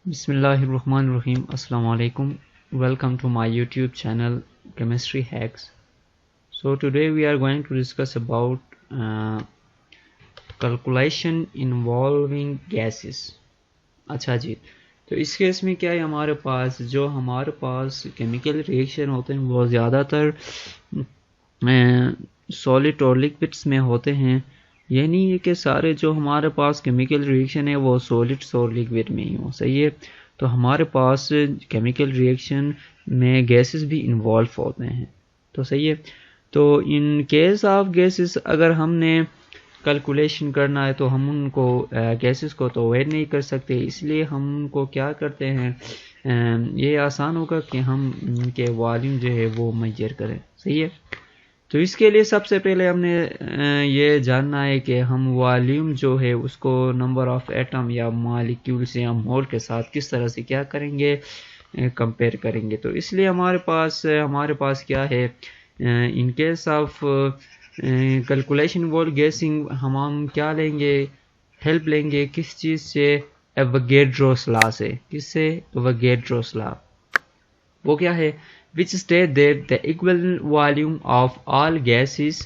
Bismillahirrahmanirrahim. Assalamu alaikum. Welcome to my YouTube channel Chemistry Hacks. So today we are going to discuss about calculation involving gases. अच्छा जी, तो इस case में क्या है, हमारे पास केमिकल रिएक्शन होते हैं वो ज़्यादातर सॉलिड और लिक्विड्स में होते हैं। ये नहीं है कि सारे जो हमारे पास केमिकल रिएक्शन है वो सॉलिड्स और लिक्विड में ही हो, सही है। तो हमारे पास केमिकल रिएक्शन में गैसेस भी इन्वॉल्व होते हैं, तो सही है। तो इन केस ऑफ गैसेस अगर हमने कैलकुलेशन करना है तो हम उनको गैसेस को तो अवॉइड नहीं कर सकते, इसलिए हम उनको क्या करते हैं, ये आसान होगा कि हम इनके वॉल्यूम जो है वो मेजर करें, सही है। तो इसके लिए सबसे पहले हमने ये जानना है कि हम वॉल्यूम जो है उसको नंबर ऑफ एटम या मॉलिक्यूल्स या मोल के साथ किस तरह से क्या करेंगे, कंपेयर करेंगे। तो इसलिए हमारे पास क्या है, in case of calculation wall guessing हम क्या लेंगे, हेल्प लेंगे किस चीज़ से, एवोगैड्रोस लॉ से। किससे? Avogadro's law. वो क्या है, which state that the equivalent volume of all gases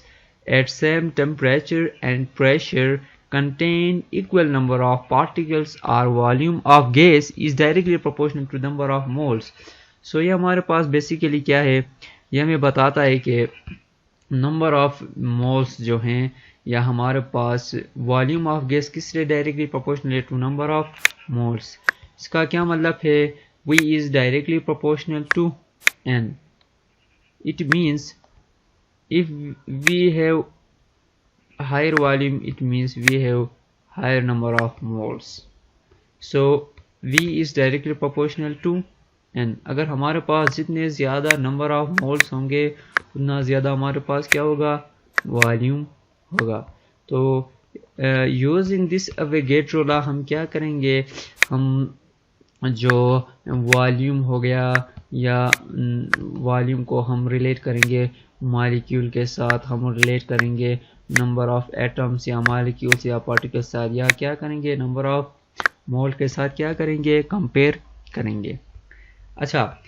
at same temperature and pressure contain equal number of particles or volume of gas is directly proportional to number of moles. So ये हमारे पास basically क्या है, ये हमें बताता है कि number of moles जो हैं या हमारे पास वॉल्यूम ऑफ गैस किससे directly proportional to number of moles. इसका क्या मतलब है, V is directly proportional to N. It means if we have higher volume, it means we have higher number of moles. So V is directly proportional to N. अगर हमारे पास जितने ज़्यादा number of moles होंगे उतना ज़्यादा हमारे पास क्या होगा, वॉल्यूम होगा। तो यूजिंग दिस एवोगैड्रो लॉ हम क्या करेंगे, हम जो वॉल्यूम हो गया या वॉल्यूम को हम रिलेट करेंगे मॉलिक्यूल के साथ, हम रिलेट करेंगे नंबर ऑफ एटम्स या मॉलिक्यूल्स या पार्टिकल्स साथ, या क्या करेंगे नंबर ऑफ मोल के साथ क्या करेंगे, कंपेयर करेंगे। अच्छा,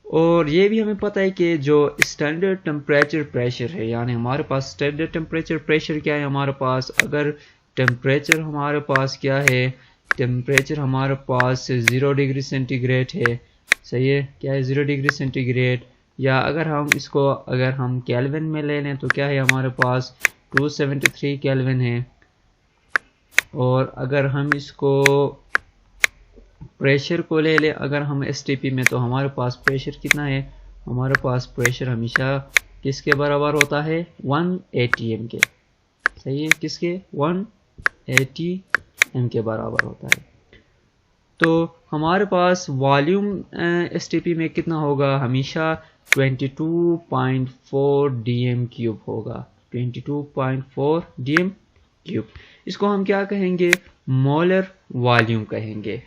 और ये भी हमें पता है कि जो स्टैंडर्ड टेम्परेचर प्रेशर है, यानी हमारे पास स्टैंडर्ड टेम्परेचर प्रेशर क्या है हमारे पास, अगर टेम्परेचर हमारे पास क्या है, टेम्परेचर हमारे पास 0 डिग्री सेंटीग्रेड है, सही है, क्या है 0 डिग्री सेंटीग्रेड, या अगर हम केल्विन में ले लें तो क्या है हमारे पास 273 केल्विन है। और अगर हम इसको प्रेशर को ले लें, अगर हम एसटीपी में, तो हमारे पास प्रेशर कितना है, हमारे पास प्रेशर हमेशा किसके बराबर होता है, 1 atm के, सही है, किसके, 1 atm के बराबर होता है। तो हमारे पास वॉल्यूम एसटीपी में कितना होगा, हमेशा 22.4 dm क्यूब होगा, 22.4 dm क्यूब। इसको हम क्या कहेंगे, मोलर वॉल्यूम कहेंगे।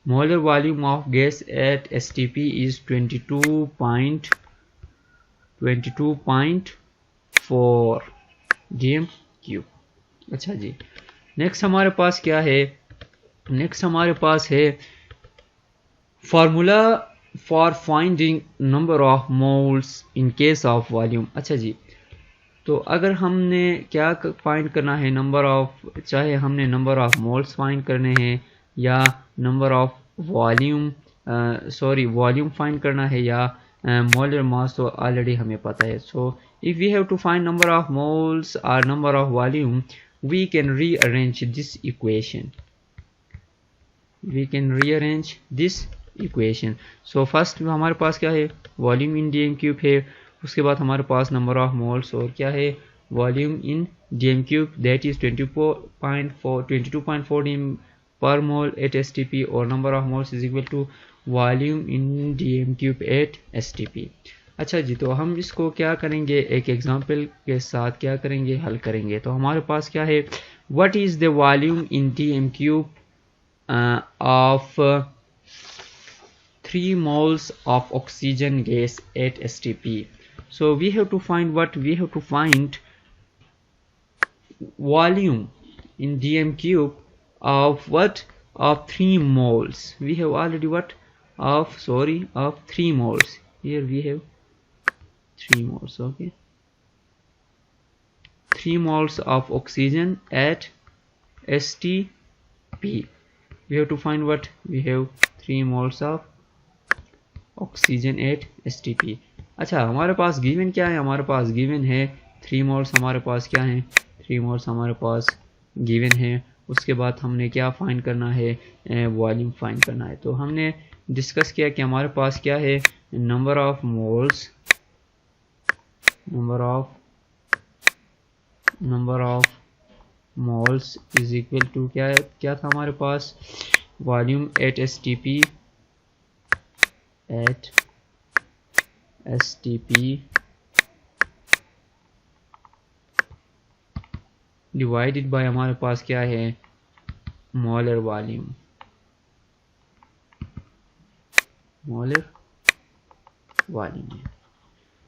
Molar volume of gas at STP is 22.4 dm cube. अच्छा जी, नेक्स्ट हमारे पास क्या है, नेक्स्ट हमारे पास है formula for finding number of moles in case of volume. अच्छा जी, तो अगर हमने क्या फाइंड करना है, नंबर ऑफ, चाहे हमने नंबर ऑफ मोल्स फाइंड करने हैं या number of volume volume find करना है या मोलर मास, तो ऑलरेडी हमें पता है। So if we have to find number of moles और number of volume, we can rearrange this equation, so first हमारे पास क्या है, वॉल्यूम इन डीएम क्यूब है, उसके बाद हमारे पास नंबर ऑफ मोल्स और क्या है, volume in dm cube, that is 22.4 dm per mole at STP, और number of moles is equal to volume in dm cube at STP. अच्छा जी, तो हम इसको क्या करेंगे, एक एग्जांपल के साथ क्या करेंगे, हल करेंगे। तो हमारे पास क्या है, what is the volume in dm cube of 3 moles of oxygen gas at STP. So we have to find volume in dm cube of what, of 3 moles. We have already what? Of 3 moles. Here we have 3 moles. Okay, 3 moles of oxygen at STP. We have to find what? We have 3 moles of oxygen at STP. अच्छा, हमारे पास given क्या है? हमारे पास given है 3 moles. हमारे पास क्या है? 3 मोल्स हमारे पास गिवन है. उसके बाद हमने क्या फाइंड करना है? वॉल्यूम फाइंड करना है. तो हमने डिस्कस किया कि हमारे पास क्या है? Number of moles is equal to क्या था हमारे पास? Volume at STP divided by हमारे पास क्या है? Molar volume. है.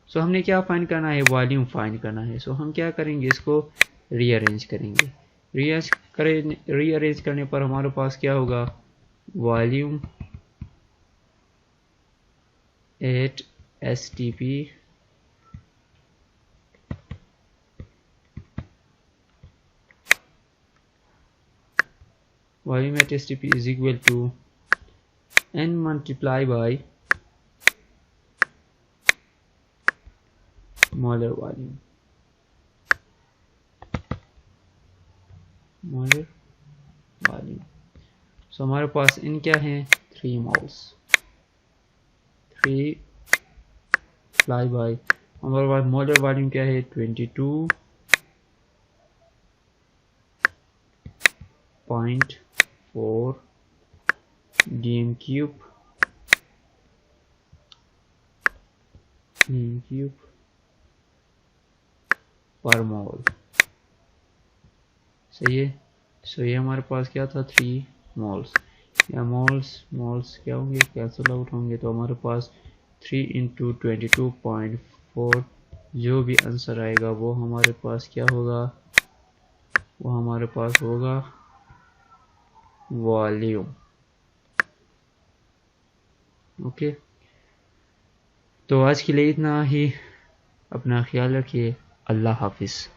सो हमने क्या फाइंड करना है? वॉल्यूम फाइंड करना है. सो हम क्या करेंगे? इसको रीअरेंज करेंगे. रीअरेंज करने पर हमारे पास क्या होगा? Volume at STP is equal to n multiplied by molar volume. सो हमारे पास इन क्या है? 3 moles. 3 multiplied by हमारे पास मोलर वॉल्यूम क्या है? 22.4 dm cube पर मोल. सही है. सो ये हमारे पास क्या था? 3 मोल्स. या मोल्स क्या होंगे? कैंसिल आउट होंगे. तो हमारे पास 3 इंटू 22.4 जो भी आंसर आएगा वो हमारे पास क्या होगा? वो हमारे पास होगा वॉल्यूम. ओके, तो आज के लिए इतना ही. अपना ख्याल रखिए. अल्लाह हाफिज़.